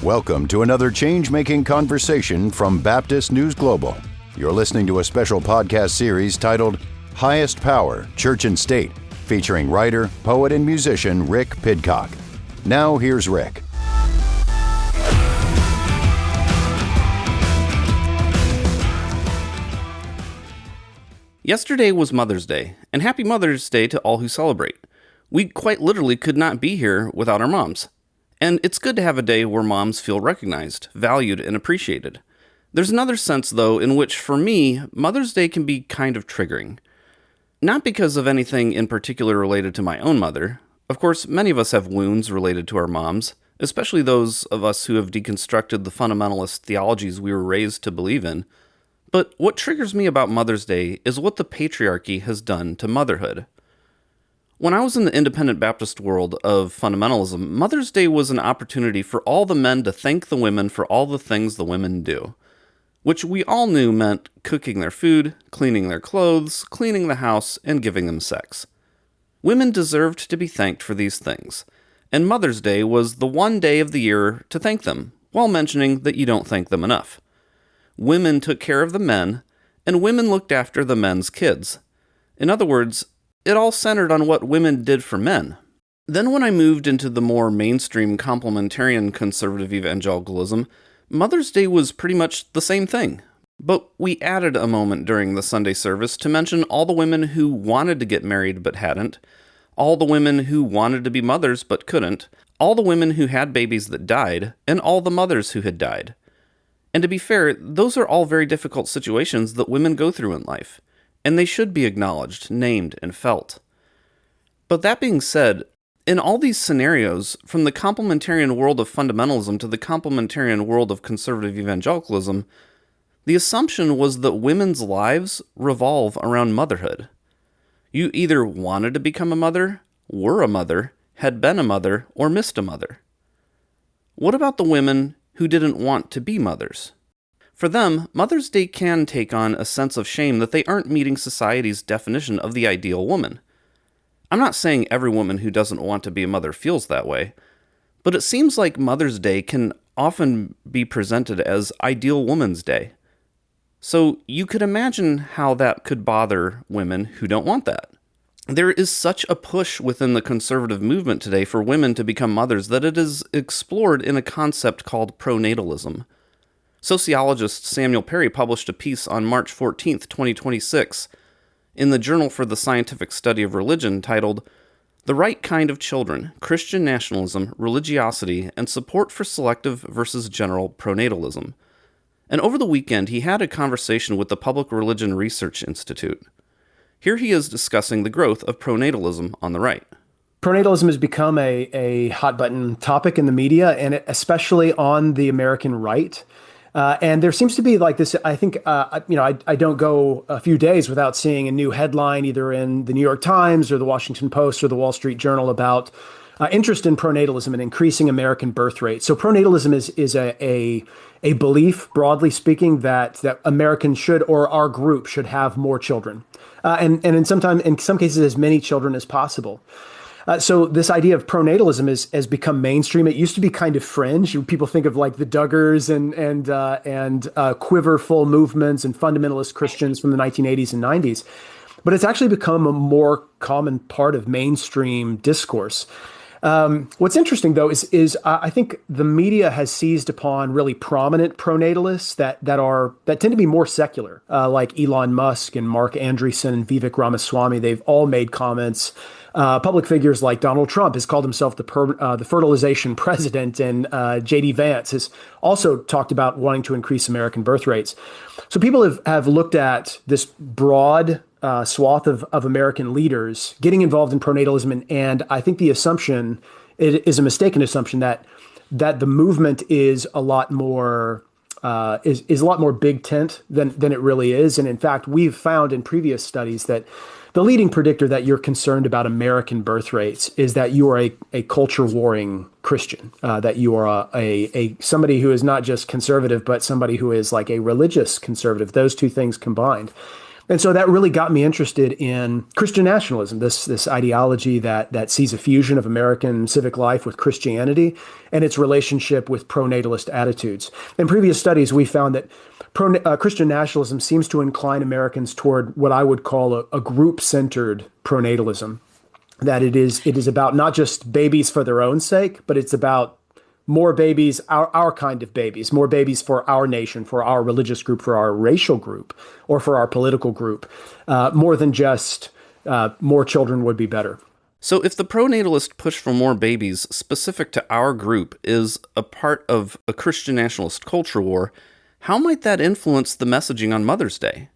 Welcome to another change-making conversation from Baptist News Global. You're listening to a special podcast series titled Highest Power, Church and State, featuring writer, poet, and musician Rick Pidcock. Now here's Rick. Yesterday was Mother's Day, and happy Mother's Day to all who celebrate. We quite literally could not be here without our moms. And it's good to have a day where moms feel recognized, valued, and appreciated. There's another sense, though, in which, for me, Mother's Day can be kind of triggering. Not because of anything in particular related to my own mother. Of course, many of us have wounds related to our moms, especially those of us who have deconstructed the fundamentalist theologies we were raised to believe in. But what triggers me about Mother's Day is what the patriarchy has done to motherhood. When I was in the independent Baptist world of fundamentalism, Mother's Day was an opportunity for all the men to thank the women for all the things the women do, which we all knew meant cooking their food, cleaning their clothes, cleaning the house, and giving them sex. Women deserved to be thanked for these things, and Mother's Day was the one day of the year to thank them, while mentioning that you don't thank them enough. Women took care of the men, and women looked after the men's kids. In other words, it all centered on what women did for men. Then when I moved into the more mainstream complementarian conservative evangelicalism, Mother's Day was pretty much the same thing. But we added a moment during the Sunday service to mention all the women who wanted to get married but hadn't, all the women who wanted to be mothers but couldn't, all the women who had babies that died, and all the mothers who had died. And to be fair, those are all very difficult situations that women go through in life, and they should be acknowledged, named, and felt. But that being said, in all these scenarios, from the complementarian world of fundamentalism to the complementarian world of conservative evangelicalism, the assumption was that women's lives revolve around motherhood. You either wanted to become a mother, were a mother, had been a mother, or missed a mother. What about the women who didn't want to be mothers? For them, Mother's Day can take on a sense of shame that they aren't meeting society's definition of the ideal woman. I'm not saying every woman who doesn't want to be a mother feels that way, but it seems like Mother's Day can often be presented as Ideal Woman's Day. So you could imagine how that could bother women who don't want that. There is such a push within the conservative movement today for women to become mothers that it is explored in a concept called Pro-Natalism. Sociologist Samuel Perry published a piece on March 14, 2026, in the Journal for the Scientific Study of Religion titled, The Right Kind of Children, Christian Nationalism, Religiosity, and Support for Selective versus General Pronatalism. And over the weekend, he had a conversation with the Public Religion Research Institute. Here he is discussing the growth of pronatalism on the right. Pronatalism has become a hot-button topic in the media, and especially on the American right. And there seems to be like this, I think, I don't go a few days without seeing a new headline either in the New York Times or the Washington Post or the Wall Street Journal about interest in pronatalism and increasing American birth rate. So pronatalism is a belief, broadly speaking, that Americans should, or our group should have more children. And in some cases, as many children as possible. So this idea of pronatalism has become mainstream. It used to be kind of fringe. People think of like the Duggars and quiverful movements and fundamentalist Christians from the 1980s and 90s. But it's actually become a more common part of mainstream discourse. What's interesting, though, is I think the media has seized upon really prominent pronatalists that tend to be more secular, like Elon Musk and Mark Andreessen and Vivek Ramaswamy. They've all made comments. Public figures like Donald Trump has called himself the fertilization president, and J.D. Vance has also talked about wanting to increase American birth rates. So people have looked at this broad swath of American leaders getting involved in pronatalism, and I think the assumption is a mistaken assumption that the movement is a lot more is a lot more big tent than it really is. And in fact, we've found in previous studies that the leading predictor that you're concerned about American birth rates is that you are a culture warring Christian, that you are a somebody who is not just conservative, but somebody who is like a religious conservative, those two things combined. And so that really got me interested in Christian nationalism, this ideology that sees a fusion of American civic life with Christianity and its relationship with pro-natalist attitudes. In previous studies, we found that Christian nationalism seems to incline Americans toward what I would call a group-centered pronatalism, that it is about not just babies for their own sake, but it's about more babies, our kind of babies, more babies for our nation, for our religious group, for our racial group, or for our political group, more than just more children would be better. So if the pro-natalist push for more babies specific to our group is a part of a Christian nationalist culture war, how might that influence the messaging on Mother's Day?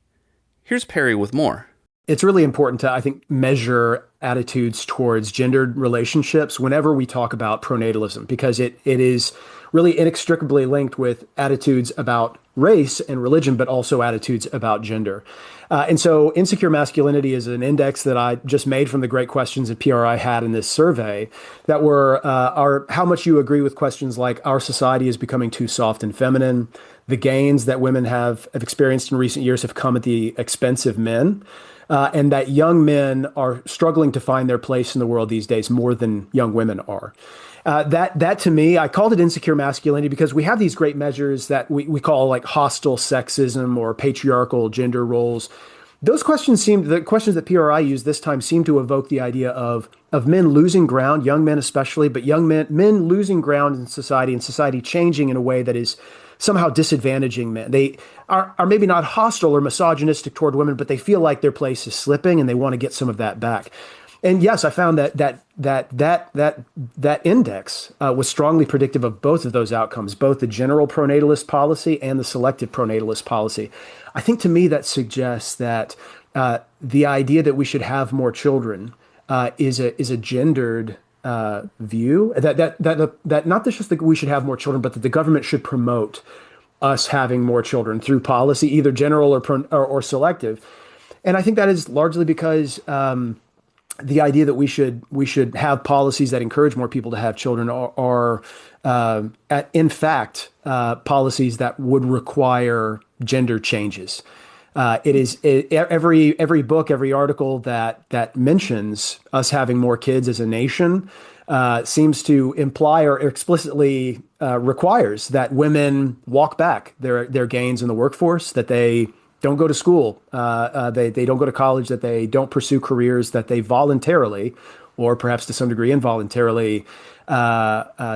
Here's Perry with more. It's really important to, I think, measure attitudes towards gendered relationships whenever we talk about pronatalism, because it is really inextricably linked with attitudes about race and religion, but also attitudes about gender. And so Insecure Masculinity is an index that I just made from the great questions that PRI had in this survey that were how much you agree with questions like, our society is becoming too soft and feminine, the gains that women have experienced in recent years have come at the expense of men, and that young men are struggling to find their place in the world these days more than young women are. That to me, I called it insecure masculinity because we have these great measures that we call like hostile sexism or patriarchal gender roles. Those questions the questions that PRI used this time seem to evoke the idea of men losing ground, young men especially, but young men losing ground in society and society changing in a way that is somehow disadvantaging men. They are maybe not hostile or misogynistic toward women, but they feel like their place is slipping and they want to get some of that back. And yes, I found that index was strongly predictive of both of those outcomes, both the general pronatalist policy and the selective pronatalist policy. I think to me that suggests that the idea that we should have more children is a gendered view. That not just that we should have more children, but that the government should promote us having more children through policy, either general or selective. And I think that is largely because the idea that we should have policies that encourage more people to have children are in fact policies that would require gender changes. Every book, every article that mentions us having more kids as a nation seems to imply or explicitly requires that women walk back their gains in the workforce, that they don't go to school, they don't go to college, that they don't pursue careers, that they voluntarily, or perhaps to some degree involuntarily,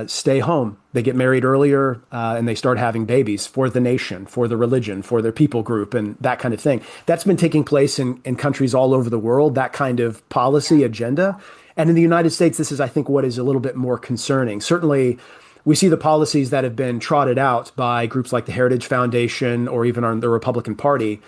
stay home. They get married earlier and they start having babies for the nation, for the religion, for their people group, and that kind of thing. That's been taking place in countries all over the world, that kind of policy agenda. And in the United States, this is, I think, what is a little bit more concerning. Certainly, we see the policies that have been trotted out by groups like the Heritage Foundation or even on the Republican Party,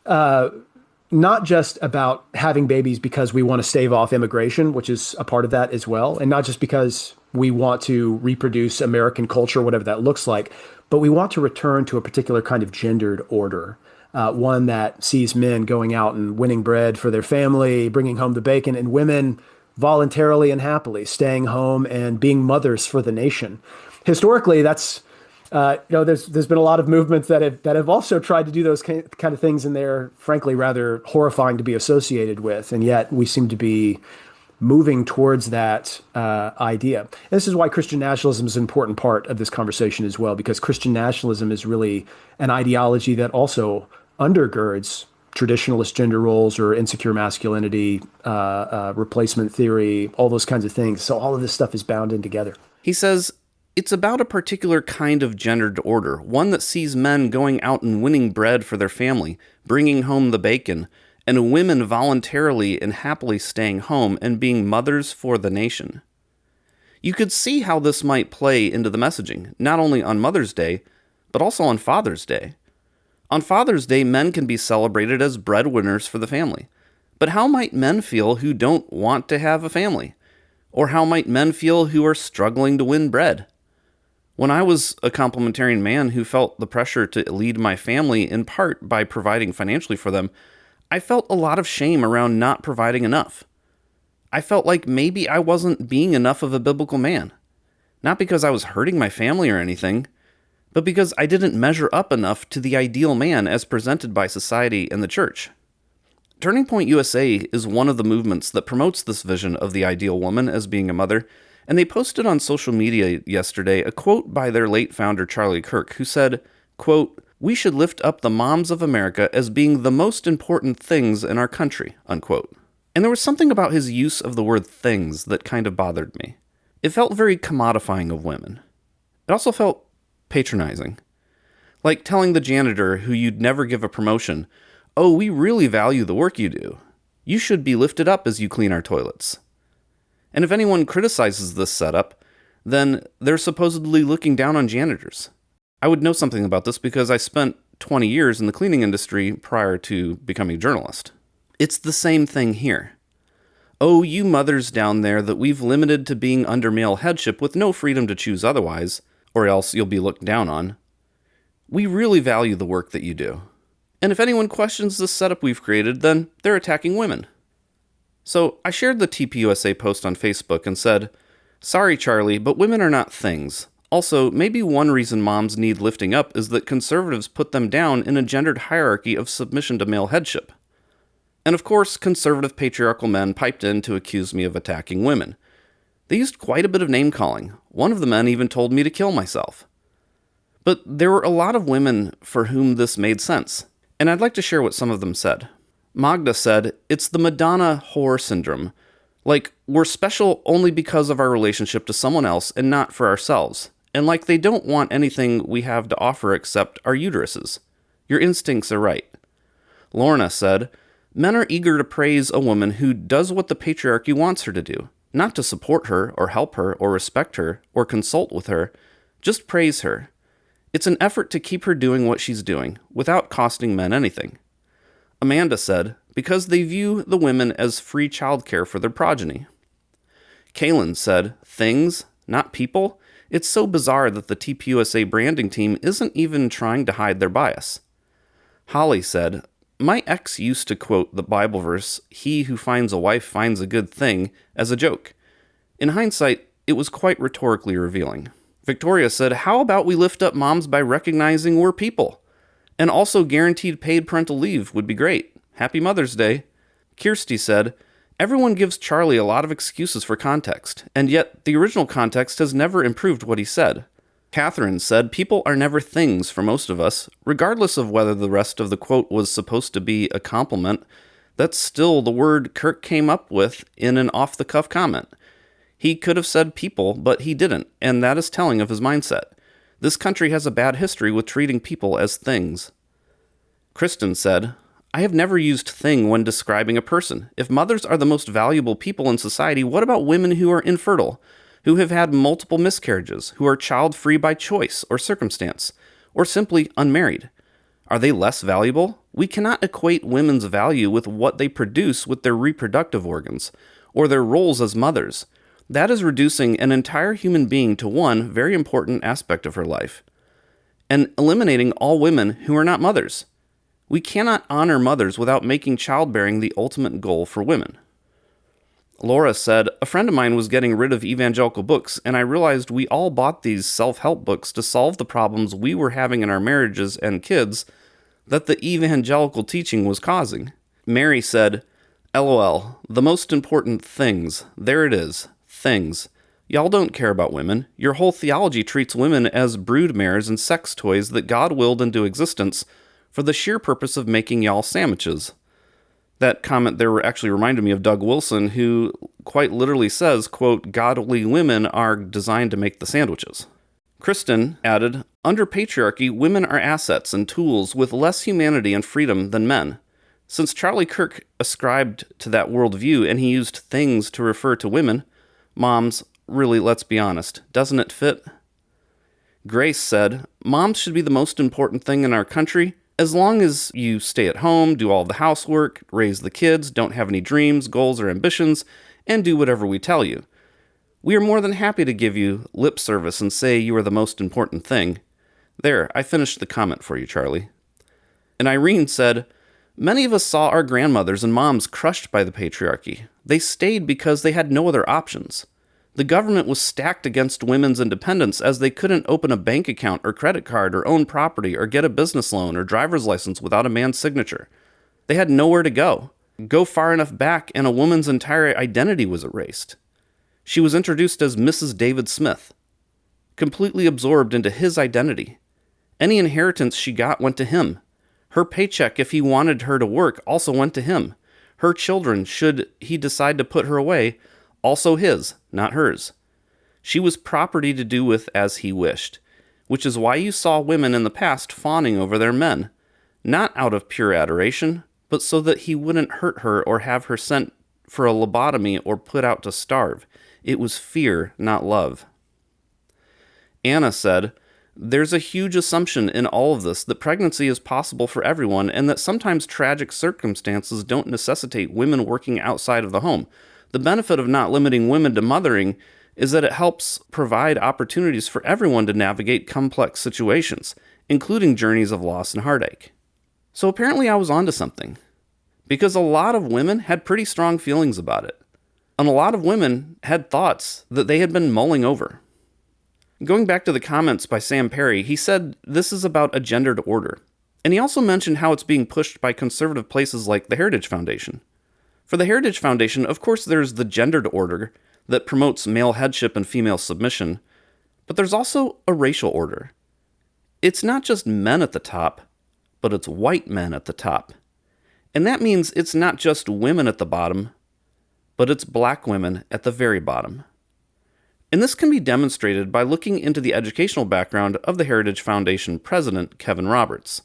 not just about having babies because we want to stave off immigration, which is a part of that as well, and not just because we want to reproduce American culture, whatever that looks like, but we want to return to a particular kind of gendered order, one that sees men going out and winning bread for their family, bringing home the bacon, and women voluntarily and happily staying home and being mothers for the nation. Historically, that's there's been a lot of movements that have also tried to do those kind of things, and they're frankly rather horrifying to be associated with. And yet we seem to be moving towards that idea. And this is why Christian nationalism is an important part of this conversation as well, because Christian nationalism is really an ideology that also undergirds traditionalist gender roles or insecure masculinity, replacement theory, all those kinds of things. So all of this stuff is bound in together. He says it's about a particular kind of gendered order, one that sees men going out and winning bread for their family, bringing home the bacon, and women voluntarily and happily staying home and being mothers for the nation. You could see how this might play into the messaging, not only on Mother's Day, but also on Father's Day. On Father's Day, men can be celebrated as breadwinners for the family. But how might men feel who don't want to have a family? Or how might men feel who are struggling to win bread? When I was a complementarian man who felt the pressure to lead my family in part by providing financially for them, I felt a lot of shame around not providing enough. I felt like maybe I wasn't being enough of a biblical man. Not because I was hurting my family or anything, but because I didn't measure up enough to the ideal man as presented by society and the church. Turning Point USA is one of the movements that promotes this vision of the ideal woman as being a mother, and they posted on social media yesterday a quote by their late founder Charlie Kirk, who said, quote, "We should lift up the moms of America as being the most important things in our country," unquote. And there was something about his use of the word things that kind of bothered me. It felt very commodifying of women. It also felt patronizing. Like telling the janitor who you'd never give a promotion, "Oh, we really value the work you do. You should be lifted up as you clean our toilets." And if anyone criticizes this setup, then they're supposedly looking down on janitors. I would know something about this because I spent 20 years in the cleaning industry prior to becoming a journalist. It's the same thing here. Oh, you mothers down there that we've limited to being under male headship with no freedom to choose otherwise, or else you'll be looked down on. We really value the work that you do. And if anyone questions this setup we've created, then they're attacking women. So I shared the TPUSA post on Facebook and said, "Sorry, Charlie, but women are not things. Also, maybe one reason moms need lifting up is that conservatives put them down in a gendered hierarchy of submission to male headship." And of course, conservative patriarchal men piped in to accuse me of attacking women. They used quite a bit of name-calling. One of the men even told me to kill myself. But there were a lot of women for whom this made sense, and I'd like to share what some of them said. Magda said, "It's the Madonna whore syndrome. Like, we're special only because of our relationship to someone else and not for ourselves. And like they don't want anything we have to offer except our uteruses. Your instincts are right." Lorna said, "Men are eager to praise a woman who does what the patriarchy wants her to do, not to support her or help her or respect her or consult with her. Just praise her. It's an effort to keep her doing what she's doing, without costing men anything." Amanda said, "Because they view the women as free childcare for their progeny." Kaylin said, "Things, not people? It's so bizarre that the TPUSA branding team isn't even trying to hide their bias." Holly said, "My ex used to quote the Bible verse, 'He who finds a wife finds a good thing,' as a joke. In hindsight, it was quite rhetorically revealing." Victoria said, "How about we lift up moms by recognizing we're people? And also guaranteed paid parental leave would be great. Happy Mother's Day." Kirsty said, "Everyone gives Charlie a lot of excuses for context, and yet the original context has never improved what he said." Catherine said, "People are never things for most of us. Regardless of whether the rest of the quote was supposed to be a compliment, that's still the word Kirk came up with in an off-the-cuff comment. He could have said people, but he didn't, and that is telling of his mindset. This country has a bad history with treating people as things." Kristen said, "I have never used thing when describing a person. If mothers are the most valuable people in society, what about women who are infertile, who have had multiple miscarriages, who are child-free by choice or circumstance, or simply unmarried? Are they less valuable? We cannot equate women's value with what they produce with their reproductive organs, or their roles as mothers. That is reducing an entire human being to one very important aspect of her life, and eliminating all women who are not mothers. We cannot honor mothers without making childbearing the ultimate goal for women." Laura said, "A friend of mine was getting rid of evangelical books, and I realized we all bought these self-help books to solve the problems we were having in our marriages and kids that the evangelical teaching was causing." Mary said, "LOL, the most important things. There it is. Things. Y'all don't care about women. Your whole theology treats women as broodmares and sex toys that God willed into existence for the sheer purpose of making y'all sandwiches." That comment there actually reminded me of Doug Wilson, who quite literally says, quote, "Godly women are designed to make the sandwiches." Kristen added, "Under patriarchy, women are assets and tools with less humanity and freedom than men. Since Charlie Kirk ascribed to that worldview and he used things to refer to women, moms, really, let's be honest, doesn't it fit?" Grace said, "Moms should be the most important thing in our country. As long as you stay at home, do all the housework, raise the kids, don't have any dreams, goals, or ambitions, and do whatever we tell you. We are more than happy to give you lip service and say you are the most important thing." There, I finished the comment for you, Charlie. And Irene said, "Many of us saw our grandmothers and moms crushed by the patriarchy. They stayed because they had no other options. The government was stacked against women's independence as they couldn't open a bank account or credit card or own property or get a business loan or driver's license without a man's signature. They had nowhere to go. go far enough back and a woman's entire identity was erased. She was introduced as Mrs. David Smith, completely absorbed into his identity. Any inheritance she got went to him. Her paycheck, if he wanted her to work, also went to him. Her children, should he decide to put her away, also his, not hers. She was property to do with as he wished, which is why you saw women in the past fawning over their men, not out of pure adoration, but so that he wouldn't hurt her or have her sent for a lobotomy or put out to starve. It was fear, not love. Anna said, "There's a huge assumption in all of this that pregnancy is possible for everyone and that sometimes tragic circumstances don't necessitate women working outside of the home. The benefit of not limiting women to mothering is that it helps provide opportunities for everyone to navigate complex situations, including journeys of loss and heartache." So apparently I was onto something, because a lot of women had pretty strong feelings about it, and a lot of women had thoughts that they had been mulling over. Going back to the comments by Sam Perry, he said this is about a gendered order, and he also mentioned how it's being pushed by conservative places like the Heritage Foundation. For the Heritage Foundation, of course there's the gendered order that promotes male headship and female submission, but there's also a racial order. It's not just men at the top, but it's white men at the top. And that means it's not just women at the bottom, but it's black women at the very bottom. And this can be demonstrated by looking into the educational background of the Heritage Foundation president, Kevin Roberts.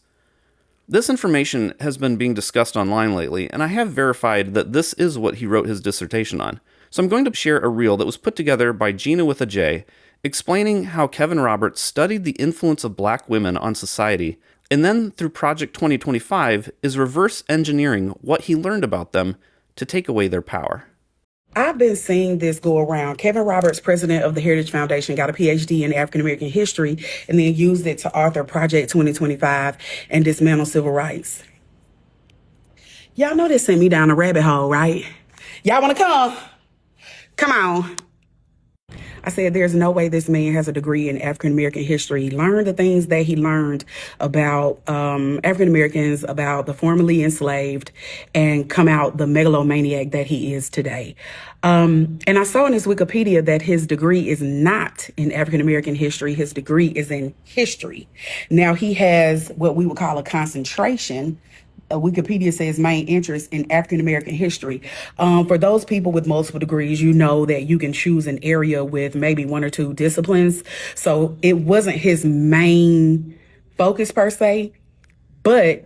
This information has been being discussed online lately, and I have verified that this is what he wrote his dissertation on. So I'm going to share a reel that was put together by Gina with a J, explaining how Kevin Roberts studied the influence of black women on society, and then through Project 2025 is reverse engineering what he learned about them to take away their power. I've been seeing this go around. Kevin Roberts, president of the Heritage Foundation, got a PhD in African American history and then used it to author Project 2025 and dismantle civil rights. Y'all know this sent me down a rabbit hole, right? Y'all want to come? Come on. I said, there's no way this man has a degree in African American history. Learn the things that he learned about African Americans, about the formerly enslaved, and come out the megalomaniac that he is today. And I saw in his Wikipedia that his degree is not in African American history. His degree is in history. Now, he has what we would call a concentration. Wikipedia says main interest in African American history. For those people with multiple degrees, you know that you can choose an area with maybe one or two disciplines. So it wasn't his main focus per se, but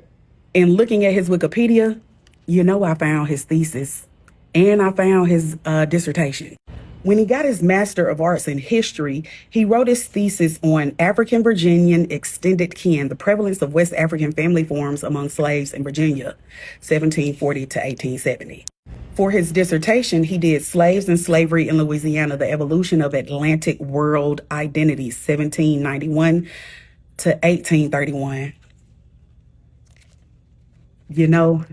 in looking at his Wikipedia, you know, I found his thesis and I found his dissertation. When he got his Master of Arts in History, he wrote his thesis on African Virginian extended kin, the prevalence of West African family forms among slaves in Virginia, 1740 to 1870. For his dissertation, he did Slaves and Slavery in Louisiana, the Evolution of Atlantic World Identities, 1791 to 1831. You know,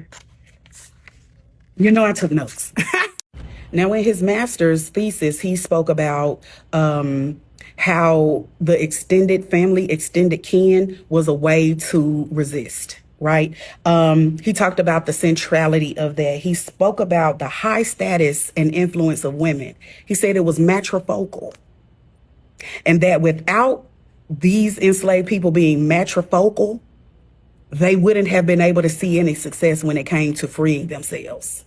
I took notes. Now, in his master's thesis, he spoke about how the extended family, extended kin was a way to resist, right? He talked about the centrality of that. He spoke about the high status and influence of women. He said it was matrifocal, and that without these enslaved people being matrifocal, they wouldn't have been able to see any success when it came to freeing themselves.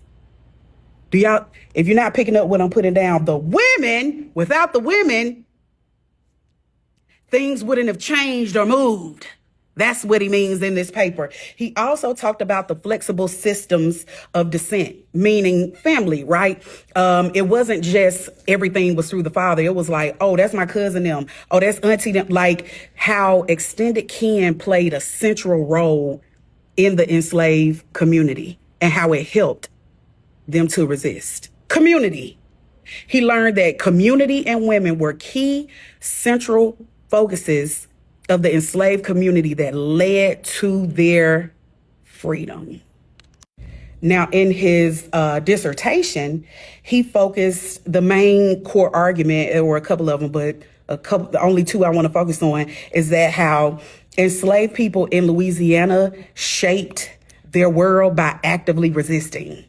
If you're not picking up what I'm putting down, the women, without the women, things wouldn't have changed or moved. That's what he means in this paper. He also talked about the flexible systems of descent, meaning family, right? It wasn't just everything was through the father. It was like, oh, that's my cousin them. Oh, that's auntie them. Like how extended kin played a central role in the enslaved community and how it helped them to resist. Community. He learned that community and women were key central focuses of the enslaved community that led to their freedom. Now, in his dissertation, he focused the main core argument, there were a couple of them, but the only two I want to focus on is that how enslaved people in Louisiana shaped their world by actively resisting.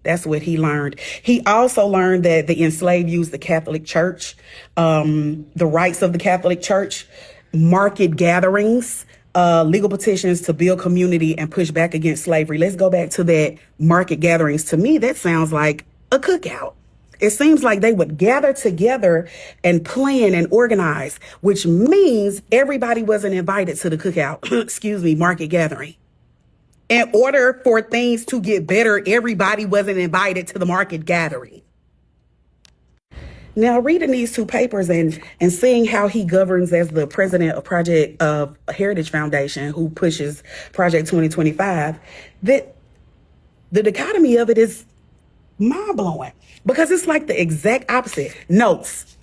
That's what he learned. He also learned that the enslaved used the Catholic Church, the rights of the Catholic Church, market gatherings, legal petitions to build community and push back against slavery. Let's go back to that market gatherings. To me, that sounds like a cookout. It seems like they would gather together and plan and organize, which means everybody wasn't invited to the cookout, excuse me, market gathering. In order for things to get better, everybody wasn't invited to the market gathering. Now, reading these two papers and seeing how he governs as the president of Project of Heritage Foundation, who pushes Project 2025, that the dichotomy of it is mind blowing because it's like the exact opposite. Notes.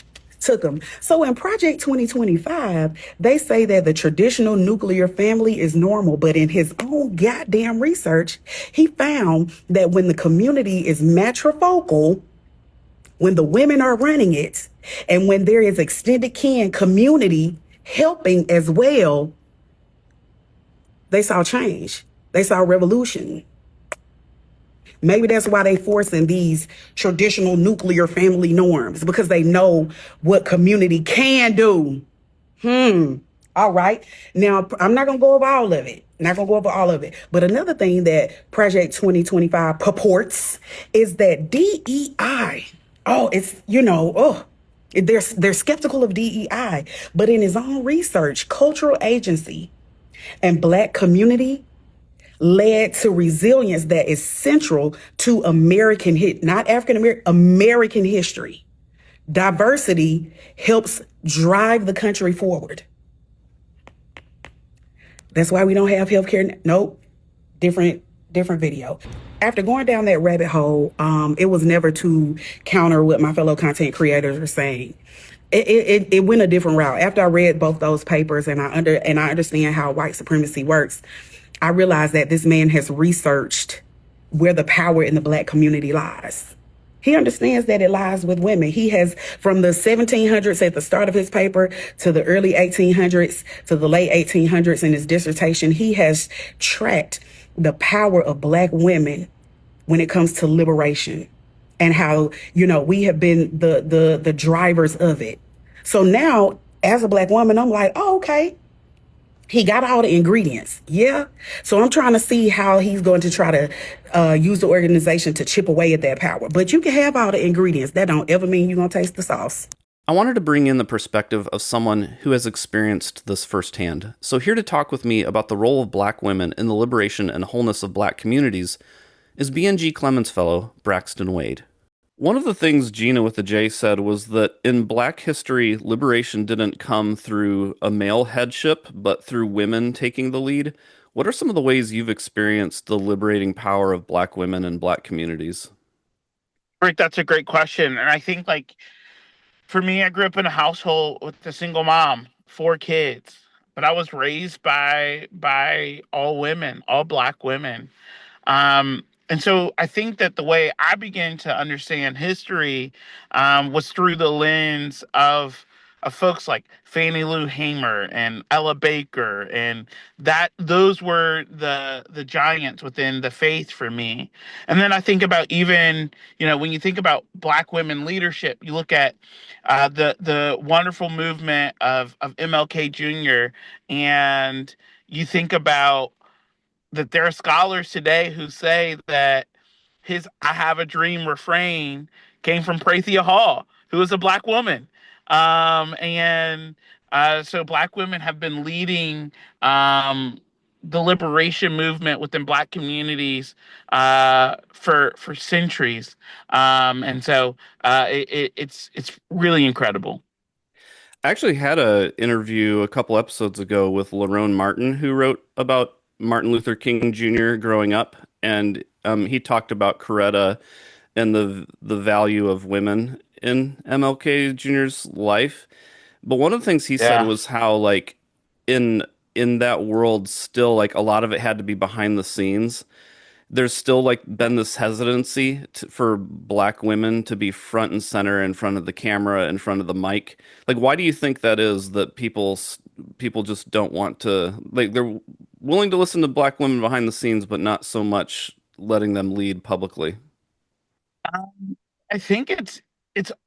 Took them. So in Project 2025, they say that the traditional nuclear family is normal, but in his own goddamn research, he found that when the community is matrifocal, when the women are running it, and when there is extended kin community helping as well, they saw change. They saw revolution. Maybe that's why they forcing these traditional nuclear family norms, because they know what community can do. All right. Now, I'm not going to go over all of it. Not going to go over all of it. But another thing that Project 2025 purports is that DEI, they're skeptical of DEI. But in his own research, cultural agency and Black community led to resilience that is central to not African American, American history. Diversity helps drive the country forward. That's why we don't have healthcare. Nope. Different video. After going down that rabbit hole, it was never to counter what my fellow content creators are saying. It went a different route. After I read both those papers and I understand how white supremacy works, I realized that this man has researched where the power in the Black community lies. He understands that it lies with women. He has, from the 1700s at the start of his paper to the early 1800s to the late 1800s in his dissertation, he has tracked the power of Black women when it comes to liberation and how, we have been the drivers of it. So now, as a Black woman, I'm like, oh, okay. He got all the ingredients. Yeah. So I'm trying to see how he's going to try to use the organization to chip away at that power. But you can have all the ingredients. That don't ever mean you're going to taste the sauce. I wanted to bring in the perspective of someone who has experienced this firsthand. So here to talk with me about the role of Black women in the liberation and wholeness of Black communities is BNG Clemens Fellow Braxton Wade. One of the things Gina with the J said was that in Black history, liberation didn't come through a male headship, but through women taking the lead. What are some of the ways you've experienced the liberating power of Black women and Black communities? Rick, that's a great question. And I think, for me, I grew up in a household with a single mom, 4 kids, but I was raised by all women, all Black women. And so I think that the way I began to understand history was through the lens of folks like Fannie Lou Hamer and Ella Baker, and those were the giants within the faith for me. And then I think about even, when you think about Black women leadership, you look at the wonderful movement of MLK Jr., and you think about that there are scholars today who say that his "I have a dream" refrain came from Prathia Hall, who was a Black woman. So Black women have been leading the liberation movement within Black communities for centuries. It's really incredible. I actually had an interview a couple episodes ago with Lerone Martin, who wrote about Martin Luther King Jr. growing up, and he talked about Coretta and the value of women in MLK Jr.'s life. But one of the things he said was how, in that world, still, a lot of it had to be behind the scenes. There's still been this hesitancy for Black women to be front and center in front of the camera, in front of the mic. Why do you think that is, that people just don't want to, they're willing to listen to Black women behind the scenes, but not so much letting them lead publicly? I think it's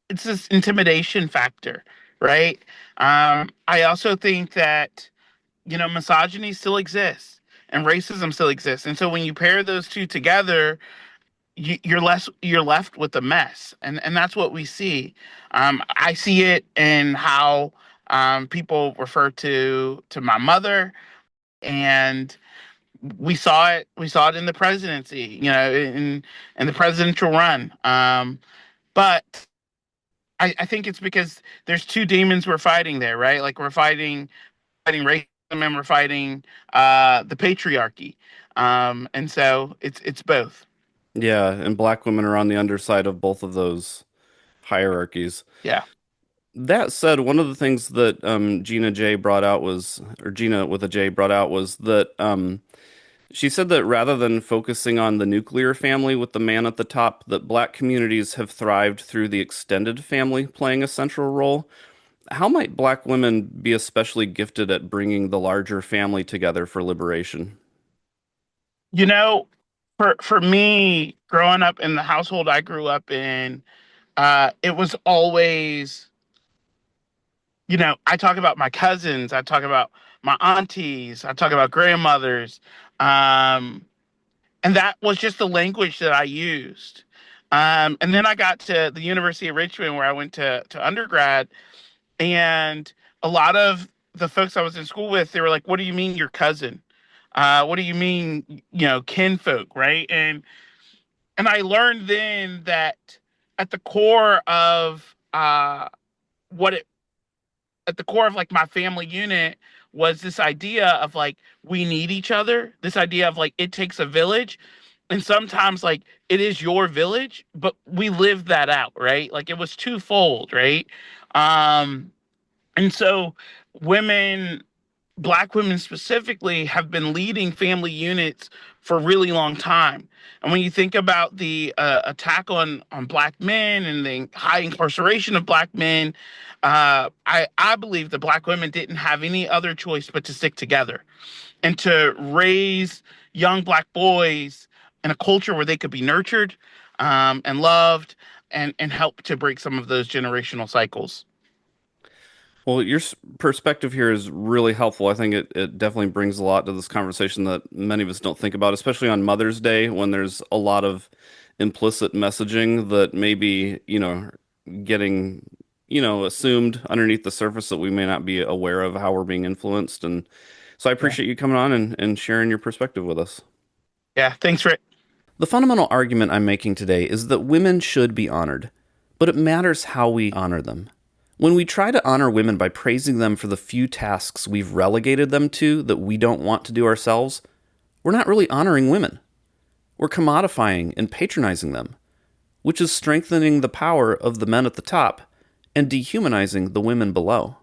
this intimidation factor, right? I also think that misogyny still exists and racism still exists, and so when you pair those two together, you're left with a mess, and that's what we see. I see it in how people refer to my mother, and we saw it in the presidency, in the presidential run. But I think it's because there's two demons we're fighting there, right? Like we're fighting racism and we're fighting the patriarchy. And so it's both. Yeah, and black women are on the underside of both of those hierarchies. Yeah. That said, one of the things that Gina J brought out was, or Gina with a J brought out was that she said that rather than focusing on the nuclear family with the man at the top, that black communities have thrived through the extended family playing a central role. How might black women be especially gifted at bringing the larger family together for liberation? You know, for me, growing up in the household I grew up in, it was always, I talk about my cousins, I talk about my aunties, I talk about grandmothers, um, and that was just the language that I used. And then I got to the University of Richmond, where I went to undergrad, and a lot of the folks I was in school with, they were like, "What do you mean your cousin? What do you mean, kinfolk, right?" And I learned then that at the core of what it at the core of like my family unit was this idea of like we need each other, this idea of like it takes a village, and sometimes like it is your village, but we lived that out, right? Like it was twofold, right? um and so women, black women specifically, have been leading family units for a really long time. And when you think about the attack on black men and the high incarceration of black men, I believe that black women didn't have any other choice but to stick together and to raise young black boys in a culture where they could be nurtured and loved, and help to break some of those generational cycles. Well, your perspective here is really helpful. I think it definitely brings a lot to this conversation that many of us don't think about, especially on Mother's Day when there's a lot of implicit messaging that may be, getting, assumed underneath the surface that we may not be aware of how we're being influenced. And so I Yeah. appreciate you coming on and sharing your perspective with us. Yeah, thanks, Rick. The fundamental argument I'm making today is that women should be honored, but it matters how we honor them. When we try to honor women by praising them for the few tasks we've relegated them to that we don't want to do ourselves, we're not really honoring women. We're commodifying and patronizing them, which is strengthening the power of the men at the top and dehumanizing the women below.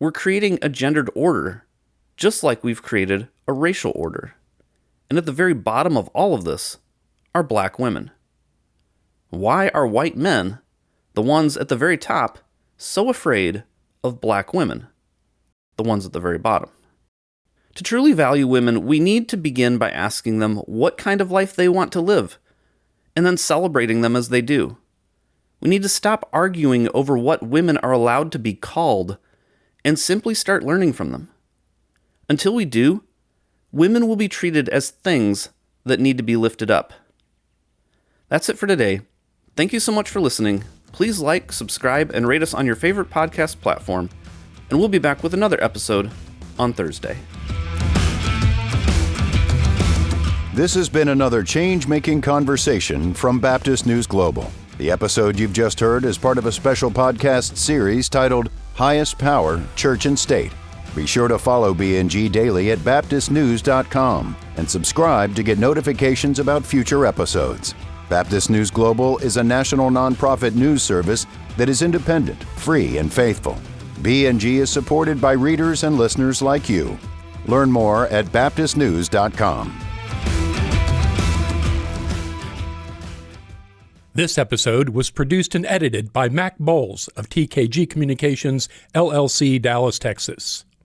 We're creating a gendered order, just like we've created a racial order. And at the very bottom of all of this are black women. Why are white men, the ones at the very top, so afraid of black women, the ones at the very bottom? To truly value women, we need to begin by asking them what kind of life they want to live, and then celebrating them as they do. We need to stop arguing over what women are allowed to be called, and simply start learning from them. Until we do, women will be treated as things that need to be lifted up. That's it for today. Thank you so much for listening. Please like, subscribe, and rate us on your favorite podcast platform, and we'll be back with another episode on Thursday. This has been another change-making conversation from Baptist News Global. The episode you've just heard is part of a special podcast series titled Highest Power, Church and State. Be sure to follow BNG daily at baptistnews.com and subscribe to get notifications about future episodes. Baptist News Global is a national nonprofit news service that is independent, free, and faithful. BNG is supported by readers and listeners like you. Learn more at baptistnews.com. This episode was produced and edited by Mac Bowles of TKG Communications, LLC, Dallas, Texas.